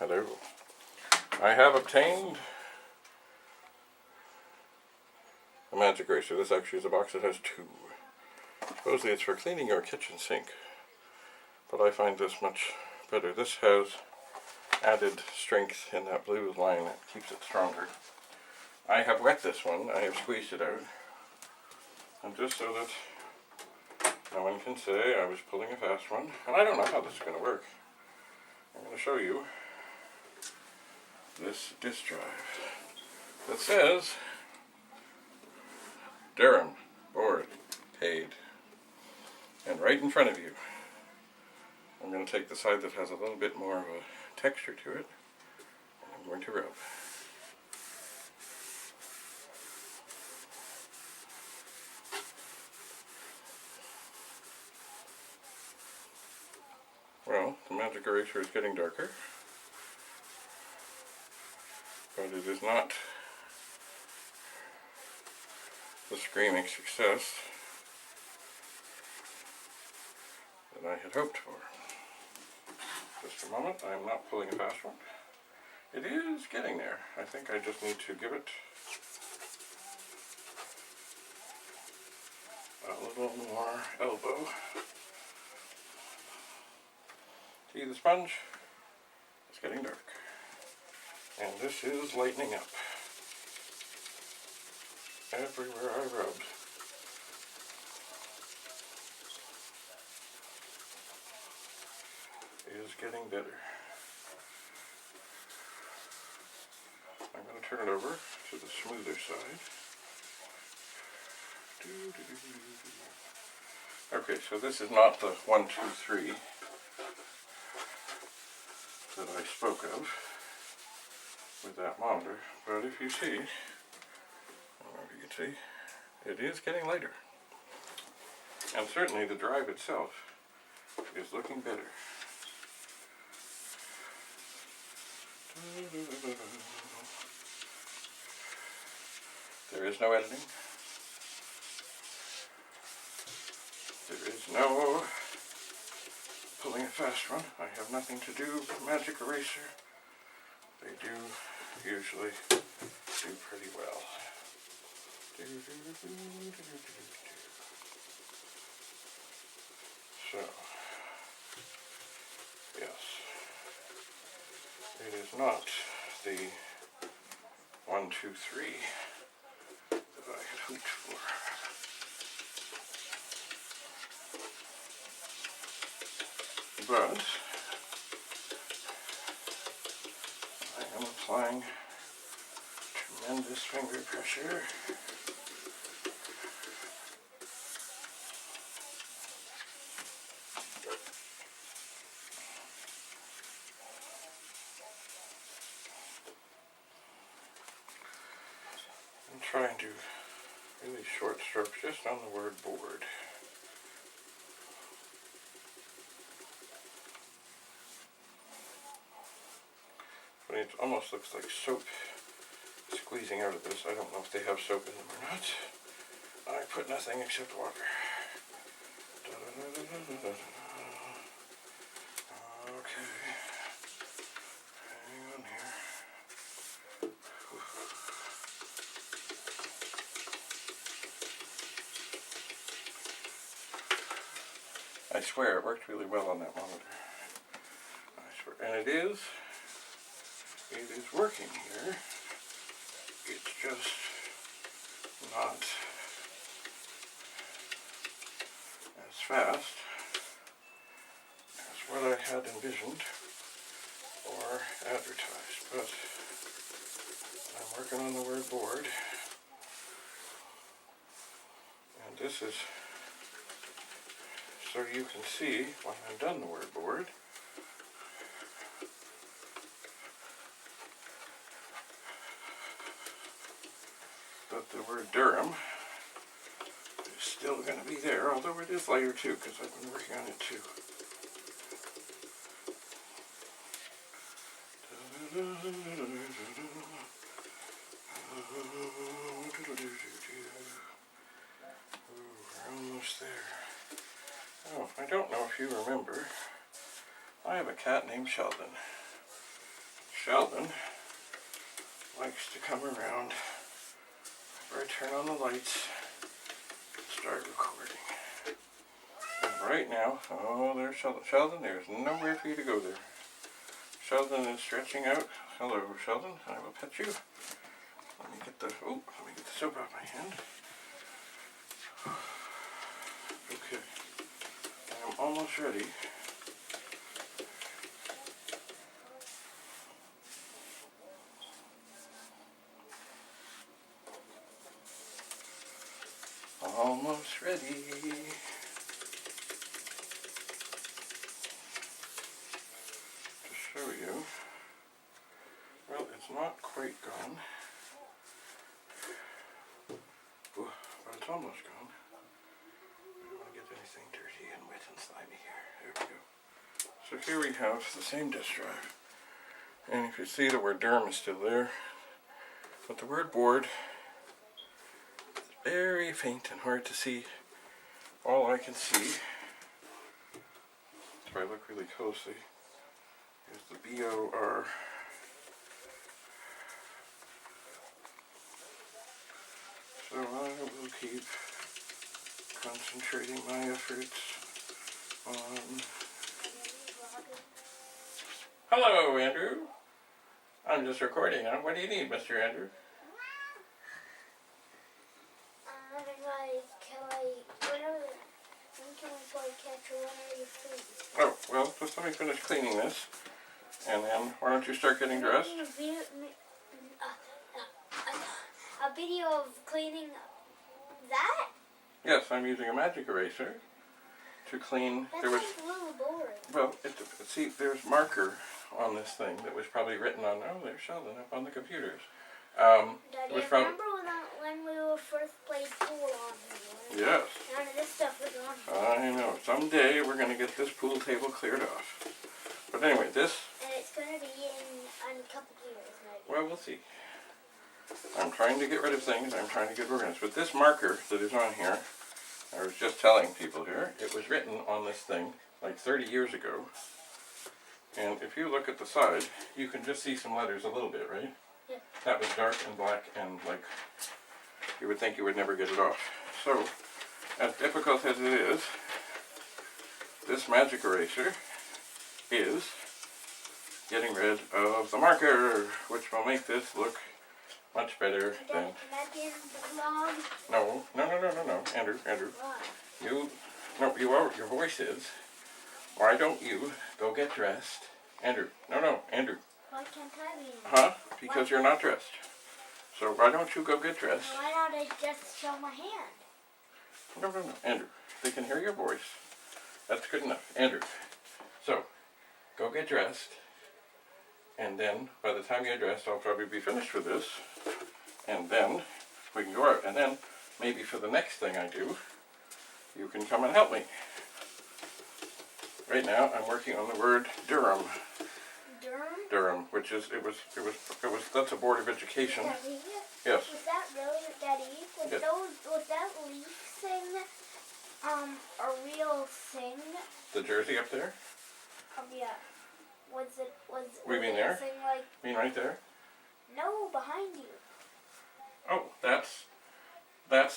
Hello. I have obtained a magic eraser. This actually is a box that has two. Supposedly it's for cleaning your kitchen sink, but I find this much better. This has added strength in that blue line that keeps it stronger. I have wet this one. I have squeezed it out, and just so that no one can say I was pulling a fast one, and I don't know how this is going to work. I'm going to show you this disk drive that says Durham Board paid, and right in front of you I'm going to take the side that has a little bit more of a texture to it, and I'm going to rub. Well, the magic eraser is getting darker, but it is not the screaming success that I had hoped for. Just a moment, I am not pulling a fast one. It is getting there. I think I just need to give it a little more elbow. See the sponge? It's getting dark. And this is lightening up. Everywhere I rubbed. Is getting better. I'm going to turn it over to the smoother side. Okay, so this is not the 1, 2, 3 that I spoke of with that monitor, but if you see, I don't know if you can see, it is getting lighter. And certainly the drive itself is looking better. There is no editing. There is no pulling a fast one. I have nothing to do with magic eraser. They do usually do pretty well. So, yes. It is not the 1, 2, 3 that I had hoped for. But I am applying tremendous finger pressure. I'm trying to really short strokes just on the word board. But it almost looks like soap squeezing out of this. I don't know if they have soap in them or not. I put nothing except water. Okay. Hang on here. I swear it worked really well on that monitor. I swear. And it is working here. It's just not as fast as what I had envisioned or advertised, but I'm working on the word board, and this is so you can see when I've done the word board that the word Durham is still going to be there, although it is lighter too, because I've been working on it too. We're almost there. Oh, I don't know if you remember, I have a cat named Sheldon. Sheldon likes to come around after I turn on the lights and start recording. And right now, oh, there's Sheldon. Sheldon, there's nowhere for you to go there. Sheldon is stretching out. Hello, Sheldon. I will pet you. Let me get the soap off my hand. Okay. I'm almost ready. Almost ready. To show you. Well, it's not quite gone. Ooh, but it's almost gone. I don't want to get anything dirty and wet and slimy here. There we go. So here we have the same disk drive. And if you see, the word Durham is still there. But the word board is very faint and hard to see. All I can see, if I look really closely, is the BOR. So I will keep concentrating my efforts on... Hello, Andrew. I'm just recording. What do you need, Mr. Andrew? When can we play catch or when are you free? Oh, well, just let me finish cleaning this. And then, why don't you start getting dressed? A video of cleaning that? Yes, I'm using a magic eraser to clean. That sounds a little boring. Well, see, there's marker on this thing that was probably written on. Oh, there's Sheldon up on the computers. Daddy, remember when we were first played pool on here? Yes. None of this stuff was on here. I know. Someday we're going to get this pool table cleared off. But anyway, this... And it's going to be in a couple years, maybe. Well, we'll see. I'm trying to get rid of things. I'm trying to get organized. But this marker that is on here, I was just telling people here, it was written on this thing like 30 years ago. And if you look at the side, you can just see some letters a little bit, right? Yeah. That was dark and black and like, you would think you would never get it off. So, as difficult as it is, this magic eraser is getting rid of the marker, which will make this look much better than... Can that be in the vlog? No, Andrew. Why? Your voice is, why don't you go get dressed? Andrew, Andrew. Why can't I be in it? Huh? Because you're not dressed. So why don't you go get dressed? Why not I just show my hand? No, Andrew. They can hear your voice. That's good enough. Andrew. So, go get dressed. And then, by the time you're dressed, I'll probably be finished with this. And then, we can go out. And then, maybe for the next thing I do, you can come and help me. Right now, I'm working on the word Durham. Durham, which is, that's a Board of Education. Daddy? Yes. Was that really, Daddy? Was that leaf thing, a real thing? The jersey up there? Yeah. Was We mean it there? a thing like... You mean right there? No, behind you. Oh, that's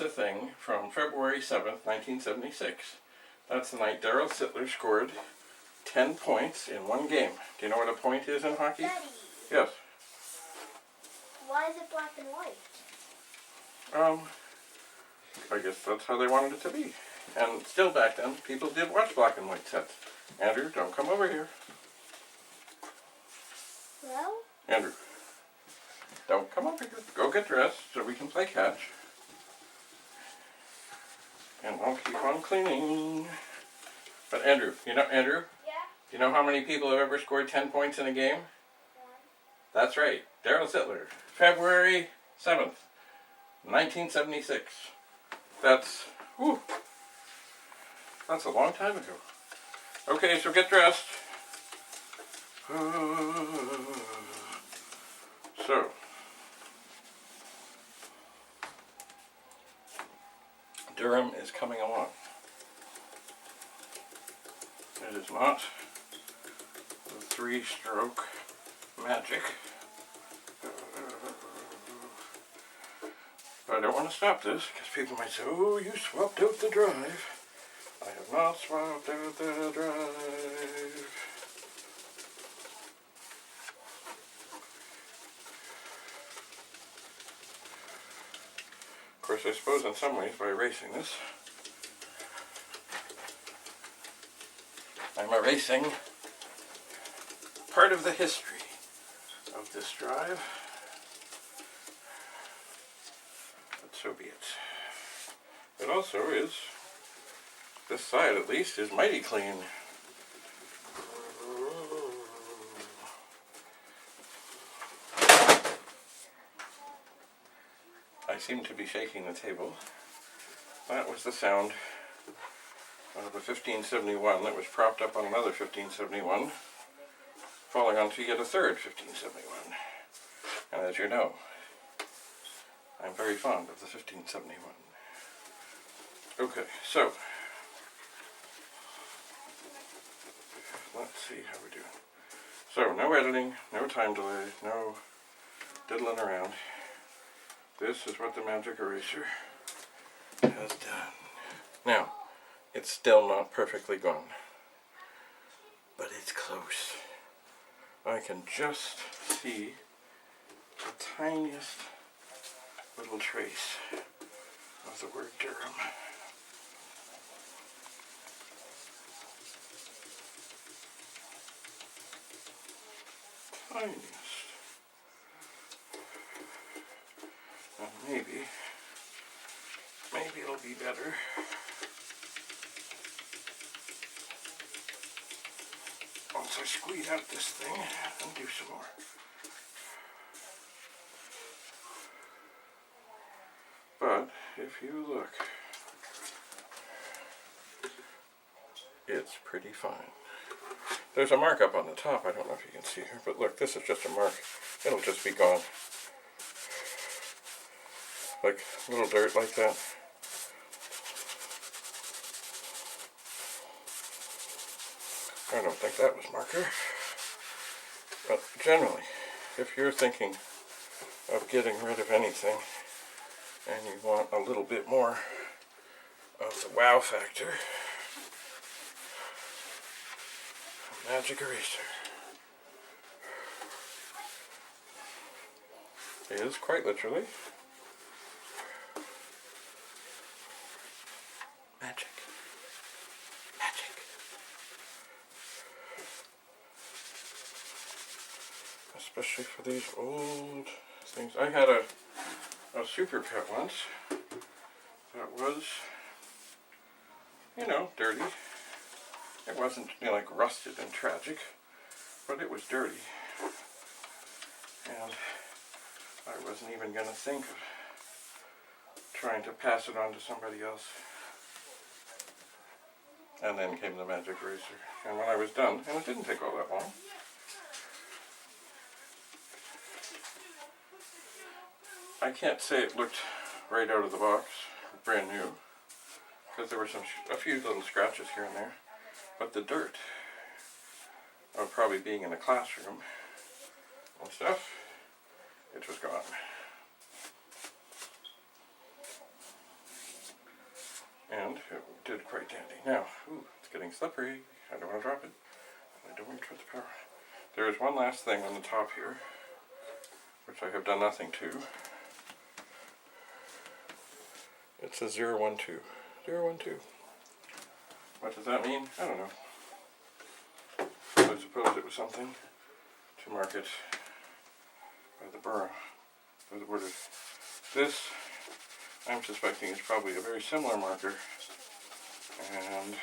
a thing from February 7th, 1976. That's the night Darryl Sittler scored 10 points in one game. Do you know what a point is in hockey? Daddy. Yes. Why is it black and white? I guess that's how they wanted it to be. And still back then, people did watch black and white sets. Andrew, don't come over here. Well? Andrew, don't come over here. Go get dressed so we can play catch. And I'll keep on cleaning. But Andrew, Andrew? Yeah? Do you know how many people have ever scored 10 points in a game? 1. That's right, Darryl Sittler. February 7th, 1976. That's a long time ago. Okay, so get dressed. So, Durham is coming along. It is not the 3-stroke magic. But I don't want to stop this because people might say, oh, you swapped out the drive. I have not swapped out the drive. Of course, I suppose in some ways by erasing this, I'm erasing part of the history of this drive. But so be it. It also is, this side at least, is mighty clean. I seem to be shaking the table. That was the sound of a 1571 that was propped up on another 1571, falling onto yet a third 1571. And as you know, I'm very fond of the 1571. Okay, so let's see how we're doing. So, no editing, no time delay, no diddling around. This is what the magic eraser has done. Now, it's still not perfectly gone, but it's close. I can just see the tiniest little trace of the word Durham. Tiniest. And maybe it'll be better once I squeeze out this thing and do some more. But if you look, it's pretty fine. There's a mark up on the top, I don't know if you can see here, but look, this is just a mark. It'll just be gone. Like little dirt like that. I don't think that was marker. But generally, if you're thinking of getting rid of anything and you want a little bit more of the wow factor, magic eraser is quite literally magic. Magic. Especially for these old things. I had a super pet once that was, dirty. It wasn't, like rusted and tragic, but it was dirty. And I wasn't even going to think of trying to pass it on to somebody else. And then came the magic eraser. And when I was done, and it didn't take all that long, I can't say it looked right out of the box, brand new, because there were a few little scratches here and there. But the dirt of probably being in a classroom and stuff, it was gone. And it did quite dandy. Now, it's getting slippery. I don't want to drop it. I don't want to cut the power. There is one last thing on the top here, which I have done nothing to. It's a 012. 012. What does that mean? I don't know. I suppose it was something to mark it by the borough, by the board of. This, I'm suspecting, is probably a very similar marker, and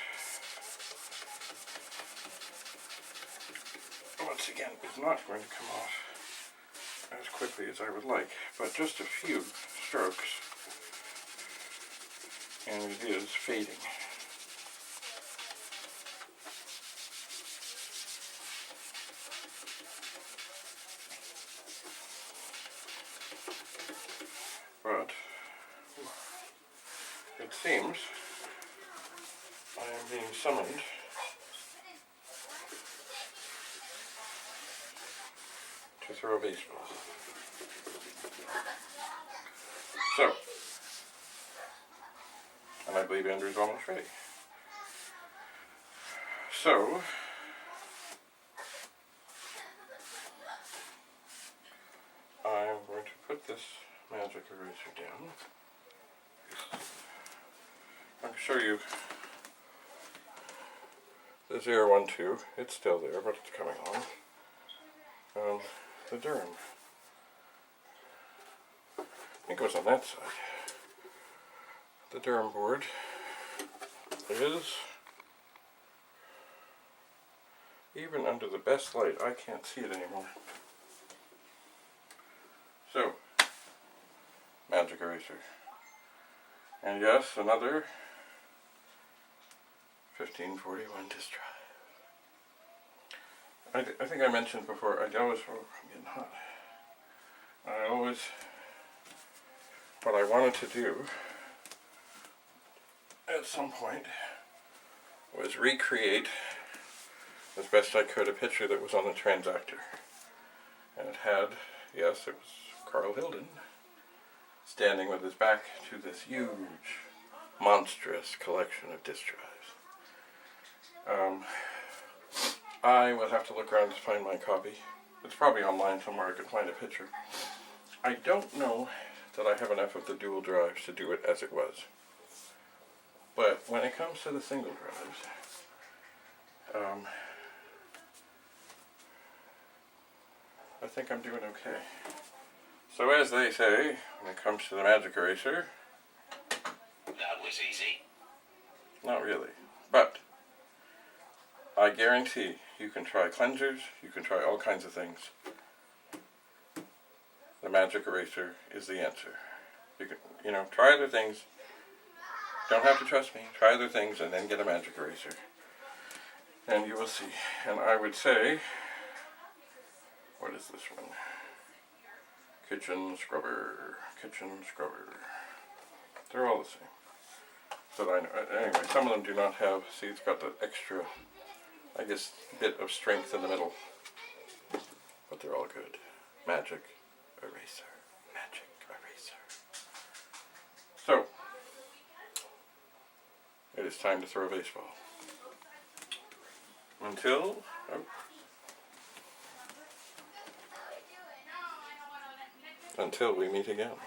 once again, it's not going to come off as quickly as I would like, but just a few strokes, and it is fading. But it seems I am being summoned to throw baseballs. So, and I believe Andrew's almost ready. So, I'm going to put this magic eraser down. I'll show you the 012. It's still there, but it's coming on. The Durham. I think it was on that side. The Durham board is, even under the best light, I can't see it anymore. So, magic eraser. And yes, another 1541 disk drive. I think I mentioned before, I'm getting hot. What I wanted to do at some point was recreate as best I could a picture that was on the transactor. And it had, yes, it was Carl Hilden standing with his back to this huge, monstrous collection of disk drives. I will have to look around to find my copy. It's probably online somewhere. I could find a picture. I don't know that I have enough of the dual drives to do it as it was. But when it comes to the single drives, I think I'm doing okay. So as they say, when it comes to the magic eraser, that was easy. Not really, but I guarantee you can try cleansers, you can try all kinds of things. The magic eraser is the answer. You can, try other things. Don't have to trust me. Try other things and then get a magic eraser. And you will see. And I would say, what is this one? Kitchen scrubber. They're all the same. So I know. Anyway, some of them do not have, see, it's got the extra, I guess, bit of strength in the middle. But they're all good. Magic eraser. Magic eraser. So, it is time to throw a baseball. Until we meet again.